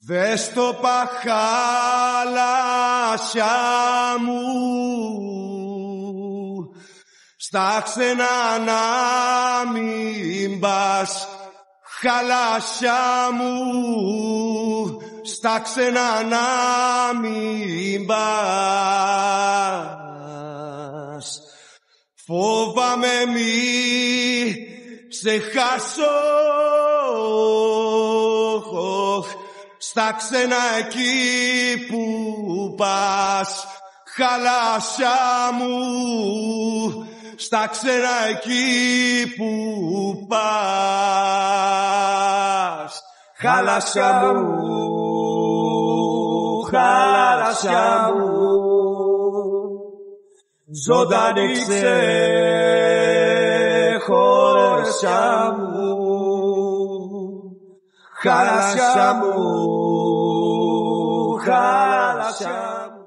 Δες το παχάλασια μου στα ξένα να μην πας, χαλάσια μου στα ξένα να μην πας. Φόβαμαι μη σε χάσω στα ξένα εκεί που πας, χαλάσια μου στα ξένα εκεί που πας. Χαλάσια μου, χαλάσια μου, ζωντανή ξεχώρεσιά μου, χαλάσια μου, χαλάσια μου.